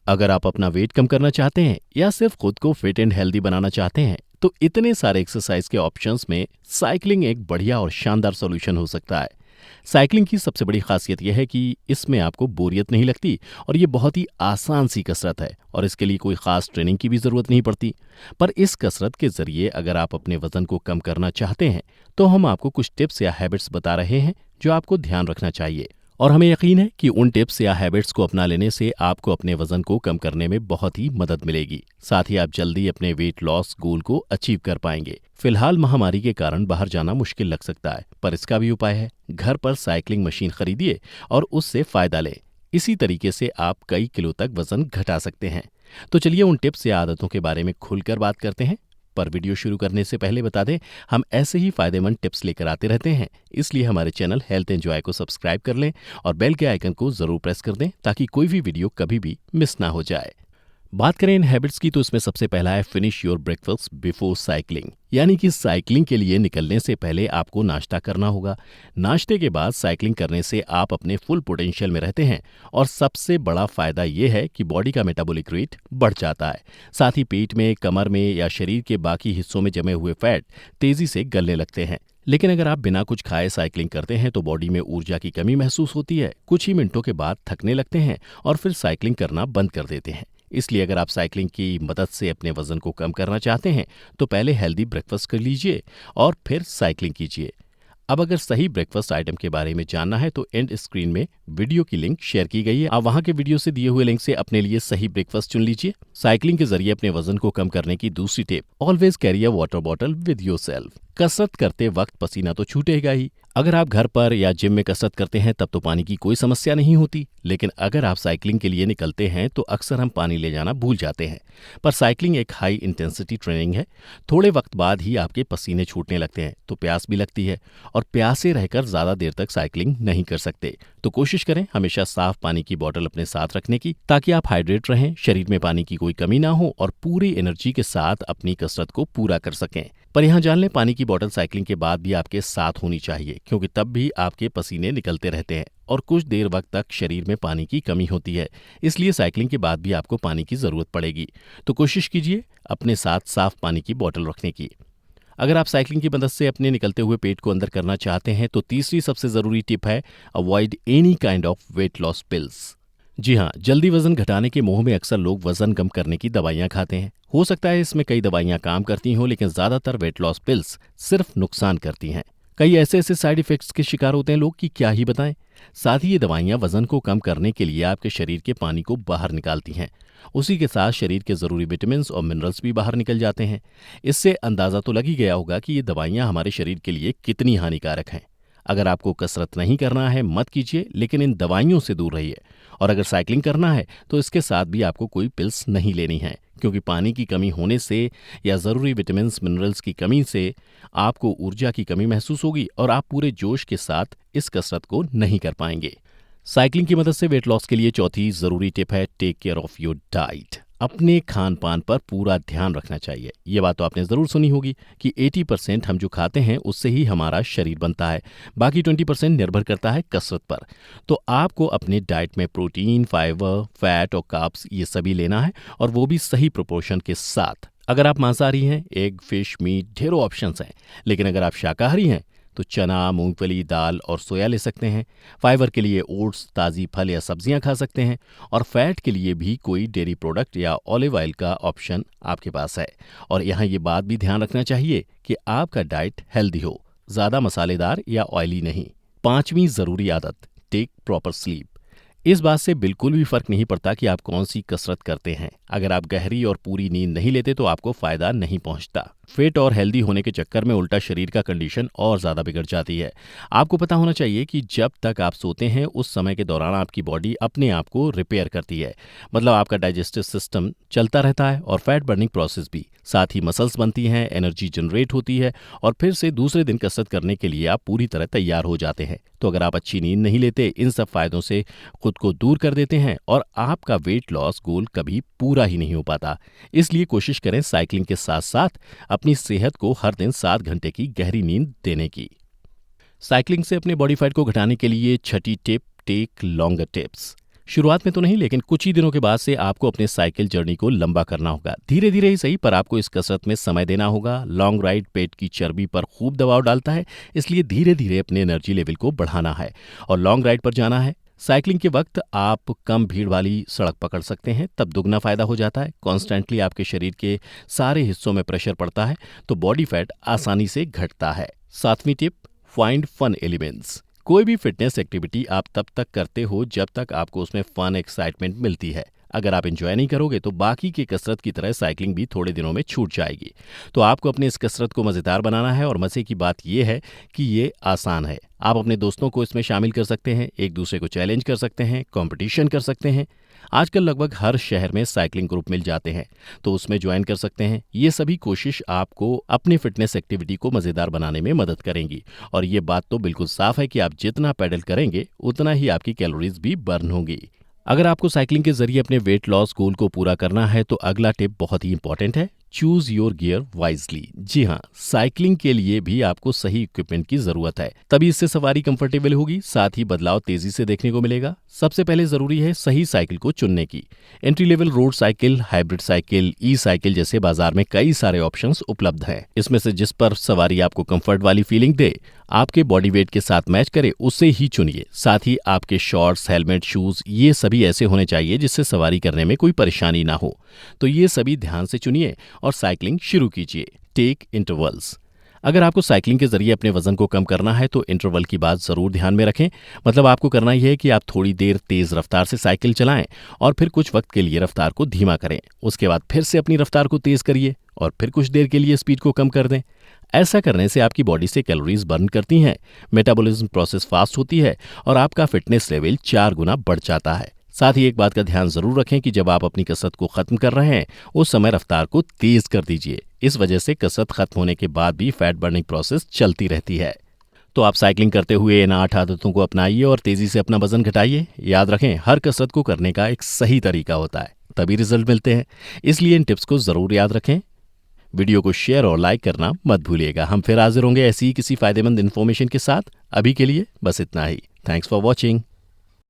अगर आप अपना वेट कम करना चाहते हैं या सिर्फ खुद को फिट एंड हेल्दी बनाना चाहते हैं तो इतने सारे एक्सरसाइज के ऑप्शंस में साइकिलिंग एक बढ़िया और शानदार सॉल्यूशन हो सकता है। साइकिलिंग की सबसे बड़ी खासियत यह है कि इसमें आपको बोरियत नहीं लगती और ये बहुत ही आसान सी कसरत है और इसके लिए कोई खास ट्रेनिंग की भी ज़रूरत नहीं पड़ती। पर इस कसरत के ज़रिए अगर आप अपने वज़न को कम करना चाहते हैं तो हम आपको कुछ टिप्स या हैबिट्स बता रहे हैं जो आपको ध्यान रखना चाहिए। और हमें यकीन है कि उन टिप्स या हैबिट्स को अपना लेने से आपको अपने वजन को कम करने में बहुत ही मदद मिलेगी। साथ ही आप जल्दी अपने वेट लॉस गोल को अचीव कर पाएंगे। फिलहाल महामारी के कारण बाहर जाना मुश्किल लग सकता है, पर इसका भी उपाय है। घर पर साइकिलिंग मशीन खरीदिए और उससे फायदा लें। इसी तरीके से आप कई किलो तक वजन घटा सकते हैं। तो चलिए उन टिप्स या आदतों के बारे में खुलकर बात करते हैं। पर वीडियो शुरू करने से पहले बता दें, हम ऐसे ही फायदेमंद टिप्स लेकर आते रहते हैं, इसलिए हमारे चैनल हेल्थ एंजॉय को सब्सक्राइब कर लें और बेल के आइकन को जरूर प्रेस कर दें ताकि कोई भी वीडियो कभी भी मिस ना हो जाए। बात करें इन हैबिट्स की तो इसमें सबसे पहला है finish your breakfast before cycling, यानी कि साइकिलिंग के लिए निकलने से पहले आपको नाश्ता करना होगा। नाश्ते के बाद साइकिलिंग करने से आप अपने फुल पोटेंशियल में रहते हैं और सबसे बड़ा फायदा ये है कि बॉडी का मेटाबॉलिक रेट बढ़ जाता है। साथ ही पेट में, कमर में या शरीर के बाकी हिस्सों में जमे हुए फैट तेजी से गलने लगते हैं। लेकिन अगर आप बिना कुछ खाए साइकिलिंग करते हैं तो बॉडी में ऊर्जा की कमी महसूस होती है, कुछ ही मिनटों के बाद थकने लगते हैं और फिर साइकिलिंग करना बंद कर देते हैं। इसलिए अगर आप साइकिलिंग की मदद से अपने वजन को कम करना चाहते हैं तो पहले हेल्दी ब्रेकफास्ट कर लीजिए और फिर साइकिलिंग कीजिए। अब अगर सही ब्रेकफास्ट आइटम के बारे में जानना है तो एंड स्क्रीन में वीडियो की लिंक शेयर की गई है, आप वहां के वीडियो से दिए हुए लिंक से अपने लिए सही ब्रेकफास्ट चुन लीजिए। साइकिलिंग के जरिए अपने वजन को कम करने की दूसरी tip, always carry a water bottle with yourself. कसरत करते वक्त पसीना तो छूटेगा ही। अगर आप घर पर या जिम में कसरत करते हैं तब तो पानी की कोई समस्या नहीं होती, लेकिन अगर आप साइकिलिंग के लिए निकलते हैं तो अक्सर हम पानी ले जाना भूल जाते हैं। पर साइकिलिंग एक हाई इंटेंसिटी ट्रेनिंग है। थोड़े वक्त बाद ही आपके पसीने छूटने लगते हैं तो प्यास भी लगती है और प्यासे रहकर ज्यादा देर तक साइकिलिंग नहीं कर सकते। तो कोशिश करें हमेशा साफ पानी की बोतल अपने साथ रखने की, ताकि आप हाइड्रेट रहें, शरीर में पानी की कोई कमी ना हो और पूरी एनर्जी के साथ अपनी कसरत को पूरा कर सकें। पर यहाँ जान लें, पानी की बोतल साइकिलिंग के बाद भी आपके साथ होनी चाहिए, क्योंकि तब भी आपके पसीने निकलते रहते हैं और कुछ देर वक्त तक शरीर में पानी की कमी होती है। इसलिए साइकिलिंग के बाद भी आपको पानी की जरूरत पड़ेगी। तो कोशिश कीजिए अपने साथ साफ पानी की बोतल रखने की। अगर आप साइकिलिंग की मदद से अपने निकलते हुए पेट को अंदर करना चाहते हैं तो तीसरी सबसे जरूरी टिप है, avoid any kind of weight loss pills. जी हाँ, जल्दी वजन घटाने के मोह में अक्सर लोग वजन कम करने की दवाइयां खाते हैं। हो सकता है इसमें कई दवाइयां काम करती हों, लेकिन ज्यादातर वेट लॉस पिल्स सिर्फ नुकसान करती हैं। कई ऐसे साइड इफेक्ट्स के शिकार होते हैं लोग कि क्या ही बताएं। साथ ही ये दवाइयां वजन को कम करने के लिए आपके शरीर के पानी को बाहर निकालती हैं। उसी के साथ शरीर के जरूरी विटामिन और मिनरल्स भी बाहर निकल जाते हैं। इससे अंदाजा तो लग ही गया होगा कि ये दवाइयां हमारे शरीर के लिए कितनी हानिकारक हैं। अगर आपको कसरत नहीं करना है मत कीजिए, लेकिन इन दवाइयों से दूर रहिए। और अगर साइकिलिंग करना है तो इसके साथ भी आपको कोई पिल्स नहीं लेनी है, क्योंकि पानी की कमी होने से या ज़रूरी विटामिन मिनरल्स की कमी से आपको ऊर्जा की कमी महसूस होगी और आप पूरे जोश के साथ इस कसरत को नहीं कर पाएंगे। साइकिलिंग की मदद से वेट लॉस के लिए चौथी ज़रूरी टिप है, take care of your diet. अपने खान पान पर पूरा ध्यान रखना चाहिए। ये बात तो आपने ज़रूर सुनी होगी कि 80% हम जो खाते हैं उससे ही हमारा शरीर बनता है, बाकी 20% निर्भर करता है कसरत पर। तो आपको अपने डाइट में प्रोटीन, फाइबर, फैट और कार्ब्स ये सभी लेना है, और वो भी सही प्रोपोर्शन के साथ। अगर आप मांसाहारी हैं, एग, फिश, मीट, ढेरों ऑप्शंस हैं। लेकिन अगर आप शाकाहारी हैं तो चना, मूंगफली, दाल और सोया ले सकते हैं। फाइबर के लिए ओट्स, ताज़ी फल या सब्जियां खा सकते हैं। और फैट के लिए भी कोई डेयरी प्रोडक्ट या ऑलिव ऑयल का ऑप्शन आपके पास है। और यहाँ ये बात भी ध्यान रखना चाहिए कि आपका डाइट हेल्दी हो, ज़्यादा मसालेदार या ऑयली नहीं। पांचवी ज़रूरी आदत, टेक प्रॉपर स्लीप। इस बात से बिल्कुल भी फर्क नहीं पड़ता कि आप कौन सी कसरत करते हैं। अगर आप गहरी और पूरी नींद नहीं लेते तो आपको फायदा नहीं पहुंचता। फिट और हेल्दी होने के चक्कर में उल्टा शरीर का कंडीशन और ज्यादा बिगड़ जाती है। आपको पता होना चाहिए कि जब तक आप सोते हैं उस समय के दौरान आपकी बॉडी अपने आप को रिपेयर करती है। मतलब आपका डाइजेस्टिव सिस्टम चलता रहता है और फैट बर्निंग प्रोसेस भी। साथ ही मसल्स बनती हैं, एनर्जी जनरेट होती है और फिर से दूसरे दिन कसरत करने के लिए आप पूरी तरह तैयार हो जाते हैं। तो अगर आप अच्छी नींद नहीं लेते, इन सब फायदों से खुद को दूर कर देते हैं और आपका वेट लॉस गोल कभी पूरा ही नहीं हो पाता। इसलिए कोशिश करें साइकिलिंग के साथ साथ अपनी सेहत को हर दिन 7 घंटे की गहरी नींद देने की। साइकिलिंग से अपने बॉडी फैट को घटाने के लिए छठी टिप, टेक लॉन्गर टिप्स। शुरुआत में तो नहीं, लेकिन कुछ ही दिनों के बाद से आपको अपने साइकिल जर्नी को लंबा करना होगा। धीरे धीरे ही सही, पर आपको इस कसरत में समय देना होगा। लॉन्ग राइड पेट की चर्बी पर खूब दबाव डालता है, इसलिए धीरे धीरे अपने एनर्जी लेवल को बढ़ाना है और लॉन्ग राइड पर जाना है। साइकिलिंग के वक्त आप कम भीड़ वाली सड़क पकड़ सकते हैं, तब दुगना फायदा हो जाता है। कॉन्स्टेंटली आपके शरीर के सारे हिस्सों में प्रेशर पड़ता है तो बॉडी फैट आसानी से घटता है। 7वीं टिप, फाइंड फन एलिमेंट्स। कोई भी फिटनेस एक्टिविटी आप तब तक करते हो जब तक आपको उसमें फन एक्साइटमेंट मिलती है। अगर आप एंजॉय नहीं करोगे तो बाकी की कसरत की तरह साइकिलिंग भी थोड़े दिनों में छूट जाएगी। तो आपको अपनी इस कसरत को मज़ेदार बनाना है और मज़े की बात यह है कि ये आसान है। आप अपने दोस्तों को इसमें शामिल कर सकते हैं, एक दूसरे को चैलेंज कर सकते हैं, कंपटीशन कर सकते हैं। आजकल लगभग हर शहर में साइकिलिंग ग्रुप मिल जाते हैं, तो उसमें ज्वाइन कर सकते हैं। ये सभी कोशिश आपको अपनी फिटनेस एक्टिविटी को मज़ेदार बनाने में मदद करेंगी। और ये बात तो बिल्कुल साफ है कि आप जितना पैडल करेंगे उतना ही आपकी कैलोरीज भी बर्न होंगी। अगर आपको साइकिलिंग के जरिए अपने वेट लॉस गोल को पूरा करना है तो अगला टिप बहुत ही इंपॉर्टेंट है, चूज योर गियर वाइजली। जी हाँ, साइकिलिंग के लिए भी आपको सही इक्विपमेंट की जरूरत है, तभी इससे सवारी कंफर्टेबल होगी, साथ ही बदलाव तेजी से देखने को मिलेगा। सबसे पहले जरूरी है सही साइकिल को चुनने की। Entry level road cycle, hybrid cycle, e cycle जैसे बाजार में कई सारे ऑप्शंस उपलब्ध हैं। इसमें से जिस पर सवारी आपको कंफर्ट वाली फीलिंग दे, आपके बॉडी वेट के साथ मैच करे, उससे ही चुनिए। साथ ही आपके शॉर्ट्स, हेलमेट, शूज ये सभी ऐसे होने चाहिए जिससे सवारी करने में कोई परेशानी ना हो। तो ये सभी ध्यान से चुनिए और साइकिलिंग शुरू कीजिए। Take intervals. अगर आपको साइकिलिंग के जरिए अपने वजन को कम करना है तो इंटरवल की बात जरूर ध्यान में रखें। मतलब आपको करना यह है कि आप थोड़ी देर तेज रफ्तार से साइकिल चलाएं और फिर कुछ वक्त के लिए रफ्तार को धीमा करें। उसके बाद फिर से अपनी रफ्तार को तेज करिए और फिर कुछ देर के लिए स्पीड को कम कर दें। ऐसा करने से आपकी बॉडी से कैलोरीज बर्न करती हैं, मेटाबॉलिज्म प्रोसेस फास्ट होती है और आपका फिटनेस लेवल 4 गुना बढ़ जाता है। साथ ही एक बात का ध्यान जरूर रखें कि जब आप अपनी कसरत को खत्म कर रहे हैं उस समय रफ्तार को तेज कर दीजिए। इस वजह से कसरत खत्म होने के बाद भी फैट बर्निंग प्रोसेस चलती रहती है। तो आप साइकिलिंग करते हुए इन 8 आदतों को अपनाइए और तेजी से अपना वजन घटाइए। याद रखें, हर कसरत को करने का एक सही तरीका होता है, तभी रिजल्ट मिलते हैं। इसलिए इन टिप्स को जरूर याद रखें। वीडियो को शेयर और लाइक करना मत भूलिएगा। हम फिर हाजिर होंगे ऐसी ही किसी फायदेमंद इन्फॉर्मेशन के साथ। अभी के लिए बस इतना ही। Thanks for watching.